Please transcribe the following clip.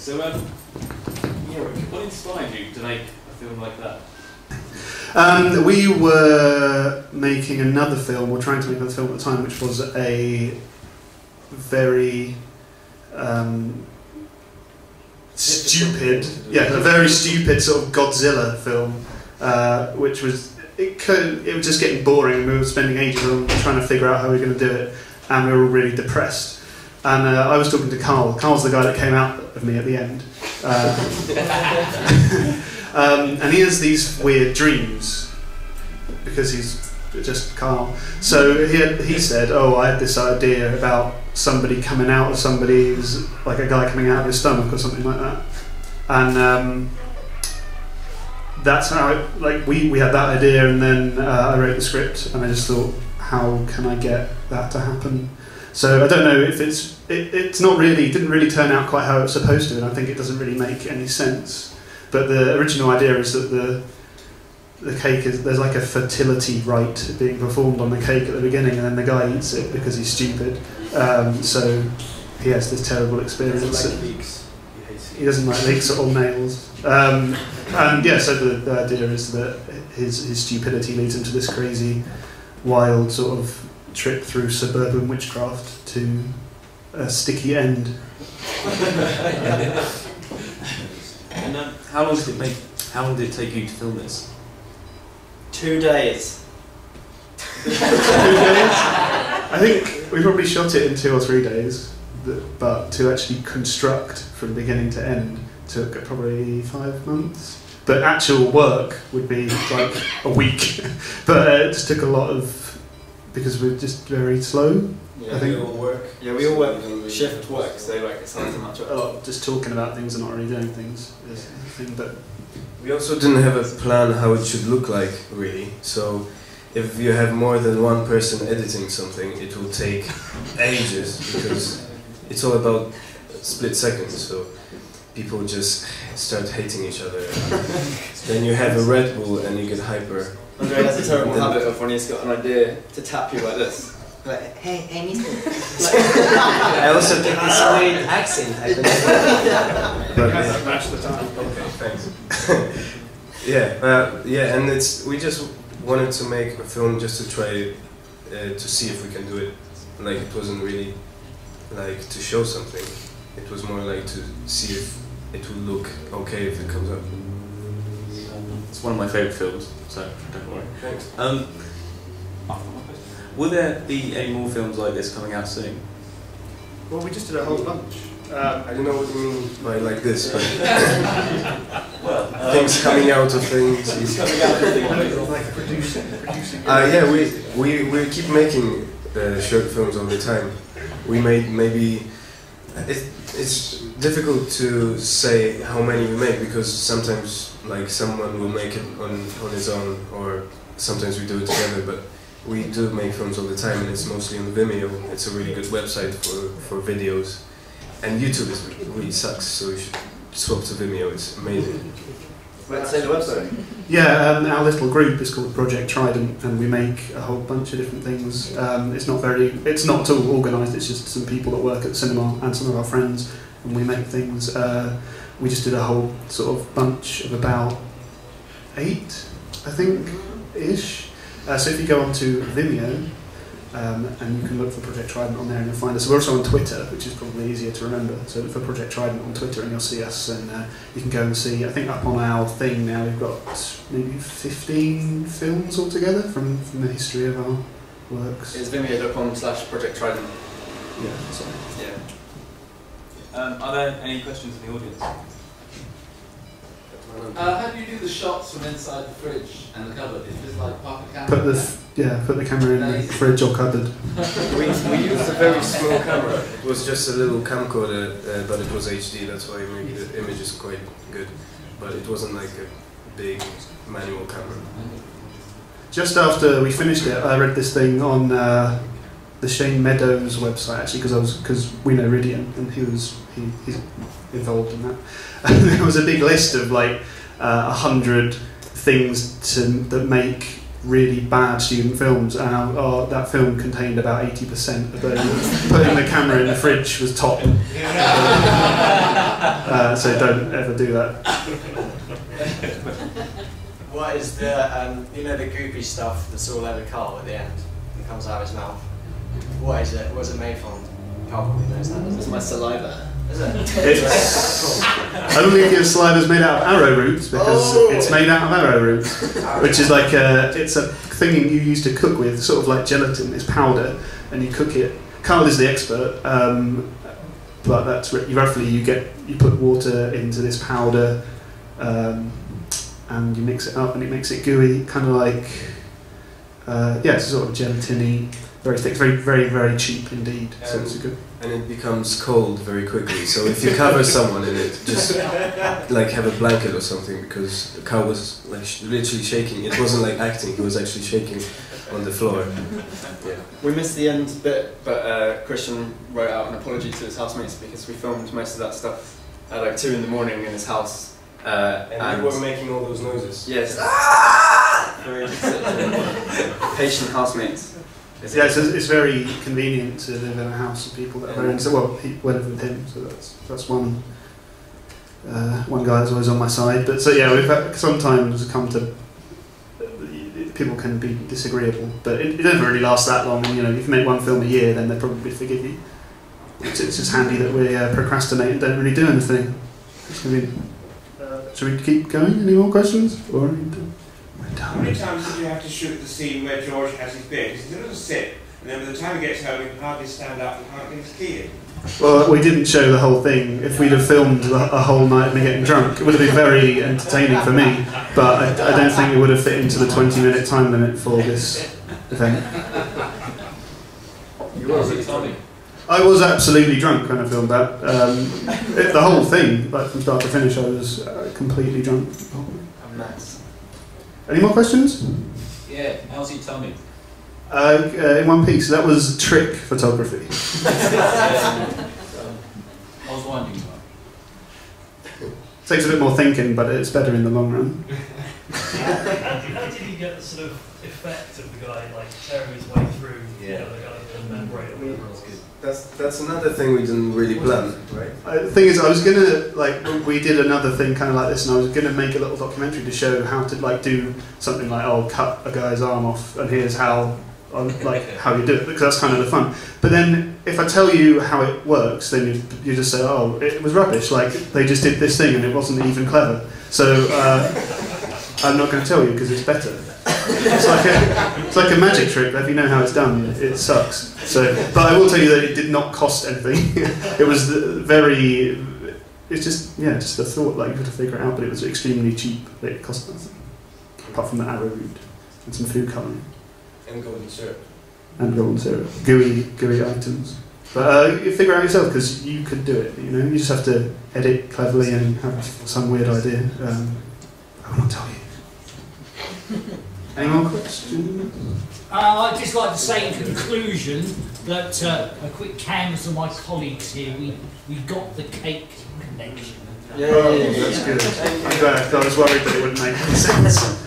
So, yeah, what inspired you to make a film like that? We were making another film, or trying to make another film at the time, which was a very stupid, a very stupid sort of Godzilla film, which was it was just getting boring, and we were spending ages on trying to figure out how we were going to do it, and we were all really depressed. And I was talking to Carl. Carl's the guy that came out of me at the end. And he has these weird dreams because he's just Carl. So he said, "Oh, I had this idea about somebody coming out of somebody. It was like a guy coming out of his stomach or something like that." And that's how we had that idea. And then I wrote the script, and I just thought, how can I get that to happen? So I don't know if it's not really, it didn't really turn out quite how it was supposed to, and I think it doesn't really make any sense. But the original idea is that the cake is, there's like a fertility rite being performed on the cake at the beginning, and then the guy eats it because he's stupid. So he has this terrible experience. He doesn't like leeks. He doesn't like leeks or nails. And yeah, so the idea is that his stupidity leads him to this crazy, wild sort of trip through suburban witchcraft to a sticky end. And how long did it take you to film this? 2 days. 2 days? I think we probably shot it in 2 or 3 days, but to actually construct from beginning to end took probably 5 months. But actual work would be like a week. But it just took a lot of, because we're just very slow. Yeah, I think we all work. Yeah, we all work shift work, so it's not so much a lot of just talking about things and not really doing things is the thing. But we also didn't have a plan how it should look like, really. So if you have more than one person editing something, it will take ages, because it's all about split seconds. So people just start hating each other. Then you have a Red Bull and you get hyper. Andre has a terrible habit of when he's got an idea to tap you like this. Like, hey, mister. I also think this weird accent. match the time. Okay, thanks. Yeah, and we just wanted to make a film just to try to see if we can do it. Like, it wasn't really like to show something. It was more like to see if it will look okay if it comes up. It's one of my favourite films, so don't worry. Thanks. Will there be any more films like this coming out soon? Well, we just did a whole bunch. I don't know what you mean by like this, but Well, things coming out of things. coming out of things. Like producing. Yeah, we keep making short films all the time. We made maybe. It's difficult to say how many we make, because sometimes like someone will make it on his own, or sometimes we do it together. But we do make films all the time, and it's mostly on Vimeo. It's a really good website for videos, and YouTube really sucks, so you should swap to Vimeo. It's amazing. Let's say the website. Yeah, our little group is called Project Trident, and we make a whole bunch of different things. It's not at all organised. It's just some people that work at the cinema and some of our friends, and we make things. We just did a whole sort of bunch of about 8, I think, ish. So if you go onto Vimeo, and you can look for Project Trident on there, and you'll find us. We're also on Twitter, which is probably easier to remember. So look for Project Trident on Twitter, and you'll see us. And you can go and see. I think up on our thing now, we've got maybe 15 films altogether from the history of our works. It's vimeo.com/Project Trident. Yeah. So. Yeah. Are there any questions in the audience? How do you do the shots from inside the fridge and the cupboard? Is this like park a camera? Put the camera in the fridge or cupboard. We used a very small camera. It was just a little camcorder, but it was HD. That's why maybe the image is quite good. But it wasn't like a big manual camera. Just after we finished it, I read this thing on the Shane Meadows website, actually, because we know Ridian, and he's involved in that. And there was a big list of like 100 things that make really bad student films, and that film contained about 80% of those. Putting the camera in the fridge was top. So don't ever do that. What is the, you know, the goopy stuff that's all over Carl at the end and comes out of his mouth? What is it? What's it made from? Carl probably knows that, doesn't It's my saliva. Is it? I don't think your saliva's made out of arrowroot because it's made out of arrowroot, which is like it's a thing you use to cook with, sort of like gelatin. It's powder, and you cook it. Carl is the expert, but that's roughly you put water into this powder, and you mix it up, and it makes it gooey, kind of like it's sort of gelatiny, very thick, very very very cheap indeed. So it's a good. And it becomes cold very quickly. So if you cover someone in it, just like have a blanket or something, because the car was like literally shaking. It wasn't like acting; he was actually shaking on the floor. Yeah. We missed the end bit, but Christian wrote out an apology to his housemates because we filmed most of that stuff at like 2 in the morning in his house. And you were making all those noises. Yes. Very patient housemates. Yeah, it's very convenient to live in a house with people that are very he live with him, so that's one guy that's always on my side. But so yeah, we've sometimes come to people can be disagreeable, but it doesn't really last that long. And if you make one film a year, then they'll probably forgive you. It's just handy that we procrastinate and don't really do anything. Should we keep going? Any more questions? Or how many times did you have to shoot the scene where George has his beer? Because he's a little sip, and then by the time he gets home, he can hardly stand up and can't get his key in. Well, we didn't show the whole thing. If we'd have filmed a whole night of me getting drunk, it would have been very entertaining for me, but I don't think it would have fit into the 20-minute time limit for this event. You were Tommy. I was absolutely drunk when I filmed that. The whole thing, like from start to finish, I was completely drunk. I'm nice. Any more questions? Yeah, how's your tummy? In one piece. That was trick photography. I was wondering. Takes a bit more thinking, but it's better in the long run. How did you get the sort of effect of the guy like tearing his way through the membrane or whatever else? That's another thing we didn't really plan, right? The thing is, I was gonna we did another thing kind of like this, and I was gonna make a little documentary to show how to do something like cut a guy's arm off, and here's how how you do it, because that's kind of the fun. But then if I tell you how it works, then you just say, oh, it was rubbish. Like they just did this thing and it wasn't even clever. So I'm not going to tell you because it's better. It's like a magic trick. If you know how it's done, it sucks. But I will tell you that it did not cost anything. It was it's just the thought. Like you had to figure it out, but it was extremely cheap. It cost nothing, apart from the arrowroot and some food colouring. And golden syrup. And golden syrup. Gooey items. But you figure it out yourself because you could do it. You just have to edit cleverly and have some weird idea. I will not tell you. Any more questions? I'd just like to say in conclusion that a quick canvass of my colleagues here, we got the cake connection. Yeah, that's good. I'm glad. I was worried that it wouldn't make any sense.